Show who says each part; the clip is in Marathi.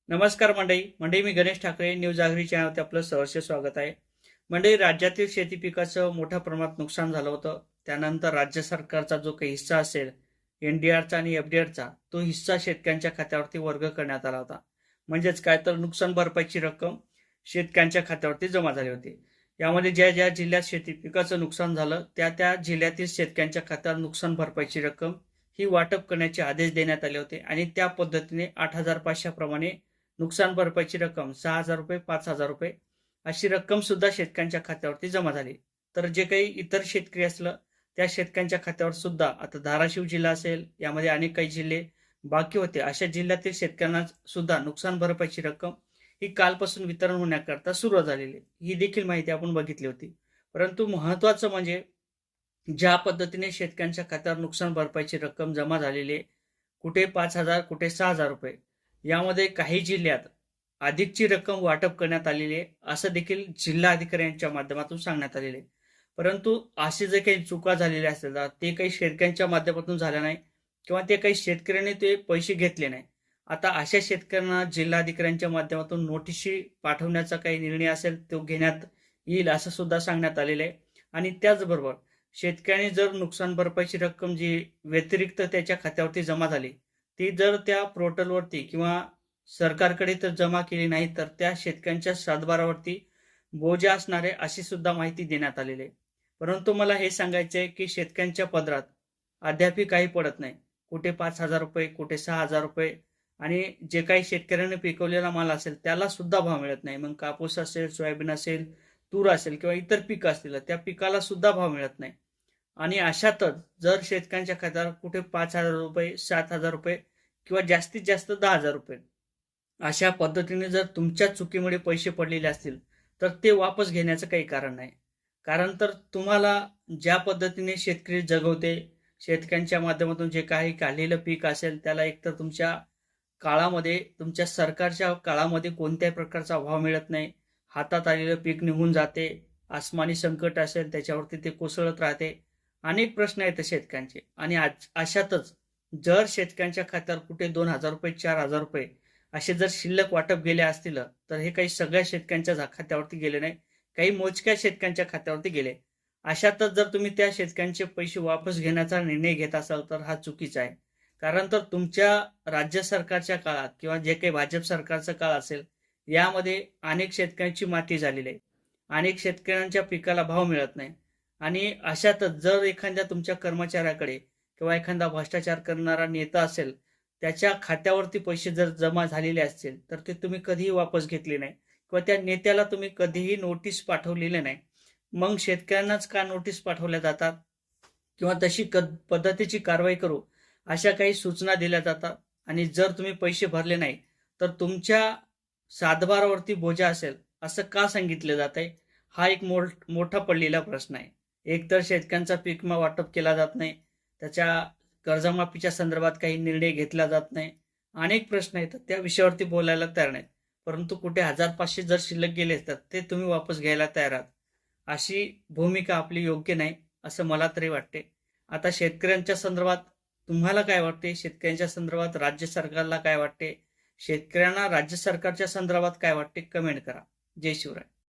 Speaker 1: नमस्कार मंडळी मी गणेश ठाकरे न्यूज आगरी चॅनलवरती आपलं सहर्ष स्वागत आहे. मंडळी, राज्यातील शेती पिकाचं मोठ्या प्रमाणात नुकसान झालं होतं. त्यानंतर राज्य सरकारचा जो काही हिस्सा असेल एनडीआरचा आणि एफडीआरचा, तो हिस्सा शेतकऱ्यांच्या खात्यावरती वर्ग करण्यात आला होता. म्हणजेच काय तर नुकसान भरपाईची रक्कम शेतकऱ्यांच्या खात्यावरती जमा झाली होती. यामध्ये ज्या ज्या जिल्ह्यात शेती पिकाचं नुकसान झालं त्या त्या जिल्ह्यातील शेतकऱ्यांच्या खात्यावर नुकसान भरपाईची रक्कम ही वाटप करण्याचे आदेश देण्यात आले होते आणि त्या पद्धतीने 8,500 प्रमाणे नुकसान भरपाईची रक्कम 6,000 रुपये, 5,000 रुपये अशी रक्कम सुद्धा शेतकऱ्यांच्या खात्यावरती जमा झाली. तर जे काही इतर शेतकरी असलं त्या शेतकऱ्यांच्या खात्यावर सुद्धा आता धाराशिव जिल्हा असेल, यामध्ये अनेक काही जिल्हे बाकी होते, अशा जिल्ह्यातील शेतकऱ्यांना सुद्धा नुकसान भरपाईची रक्कम ही कालपासून वितरण होण्याकरता सुरू झालेली ही देखील माहिती आपण बघितली होती. परंतु महत्वाचं म्हणजे ज्या पद्धतीने शेतकऱ्यांच्या खात्यावर नुकसान भरपाईची रक्कम जमा झालेली आहे, कुठे 5,000 कुठे 6,000 रुपये, यामध्ये काही जिल्ह्यात अधिकची रक्कम वाटप करण्यात आलेली आहे असं देखील जिल्हा अधिकाऱ्यांच्या माध्यमातून सांगण्यात आलेले आहे. परंतु असे जे काही चुका झालेल्या असतील ते काही शेतकऱ्यांच्या माध्यमातून झाल्या नाही किंवा ते काही शेतकऱ्यांनी ते पैसे घेतले नाही. आता अशा शेतकऱ्यांना जिल्हाधिकाऱ्यांच्या माध्यमातून नोटीसी पाठवण्याचा काही निर्णय असेल तो घेण्यात येईल असं सुद्धा सांगण्यात आलेलं आहे. आणि त्याचबरोबर शेतकऱ्यांनी जर नुकसान भरपाईची रक्कम जी व्यतिरिक्त त्याच्या खात्यावरती जमा झाली ती जर त्या पोर्टलवरती किंवा सरकारकडे तर जमा केली नाही तर त्या शेतकऱ्यांच्या सातबारावरती बोजा असणारे अशी सुद्धा माहिती देण्यात आलेली आहे. परंतु मला हे सांगायचं आहे की शेतकऱ्यांच्या पदरात अद्याप काही पडत नाही. कुठे 5,000 रुपये, कुठे 6,000 रुपये, आणि जे काही शेतकऱ्यांनी पिकवलेला माल असेल त्याला सुद्धा भाव मिळत नाही. मग कापूस असेल, सोयाबीन असेल, तूर असेल किंवा इतर पिकं असतील त्या पिकाला सुद्धा भाव मिळत नाही. आणि अशातच जर शेतकऱ्यांच्या खात्यावर कुठे 5,000 रुपये, 7,000 रुपये किंवा जास्तीत जास्त 10,000 रुपये अशा पद्धतीने जर तुमच्या चुकीमुळे पैसे पडलेले असतील तर ते वापस घेण्याचं काही कारण नाही. कारण तर तुम्हाला ज्या पद्धतीने शेतकरी जगवते, शेतकऱ्यांच्या माध्यमातून जे काही काढलेलं पीक असेल त्याला एकतर तुमच्या काळामध्ये, तुमच्या सरकारच्या काळामध्ये कोणत्याही प्रकारचा भाव मिळत नाही. हातात आलेलं पीक निघून जाते, आसमानी संकट असेल त्याच्यावरती ते कोसळत राहते. अनेक प्रश्न आहेत शेतकऱ्यांचे. आणि अशातच जर शेतकऱ्यांच्या खात्यावर कुठे 2,000 रुपये, 4,000 रुपये असे जर शिल्लक वाटप गेले असतील तर हे काही सगळ्या शेतकऱ्यांच्या खात्यावरती गेले नाही, काही मोजक्या शेतकऱ्यांच्या खात्यावरती गेले. अशातच जर तुम्ही त्या शेतकऱ्यांचे पैसे वापस घेण्याचा निर्णय घेत असाल तर हा चुकीचा आहे. कारण तर तुमच्या राज्य सरकारच्या काळात किंवा जे काही भाजप सरकारचा काळ असेल यामध्ये अनेक शेतकऱ्यांची माती झालेली आहे, अनेक शेतकऱ्यांच्या पिकाला भाव मिळत नाही. आणि अशातच जर एखाद्या तुमच्या कर्मचाऱ्याकडे किंवा एखादा भ्रष्टाचार करणारा नेता असेल त्याच्या खात्यावरती पैसे जर जमा झालेले असतील तर ते तुम्ही कधीही वापस घेतले नाही किंवा त्या नेत्याला तुम्ही कधीही नोटीस पाठवलेले नाही. मग शेतकऱ्यांनाच का नोटीस पाठवल्या जातात किंवा तशी पद्धतीची कारवाई करू अशा काही सूचना दिल्या जातात. आणि जर तुम्ही पैसे भरले नाही तर तुमच्या सातबारावरती बोजा असेल असं का सांगितलं जात आहे, हा एक मोठा पडलेला प्रश्न आहे. एकतर शेतकऱ्यांचा पीक विमा वाटप केला जात नाही, त्याच्या कर्जमाफीच्या संदर्भात काही निर्णय घेतला जात नाही, अनेक प्रश्न आहेत त्या विषयावरती बोलायला तयार नाहीत. परंतु कुठे 1,500 जर शिल्लक गेले तर ते तुम्ही वापस घ्यायला तयार आहात. अशी भूमिका आपली योग्य नाही असं मला तरी वाटते. आता शेतकऱ्यांच्या संदर्भात तुम्हाला काय वाटते, शेतकऱ्यांच्या संदर्भात राज्य सरकारला काय वाटते, शेतकऱ्यांना राज्य सरकारच्या संदर्भात काय वाटते, कमेंट करा. जय शिवराय.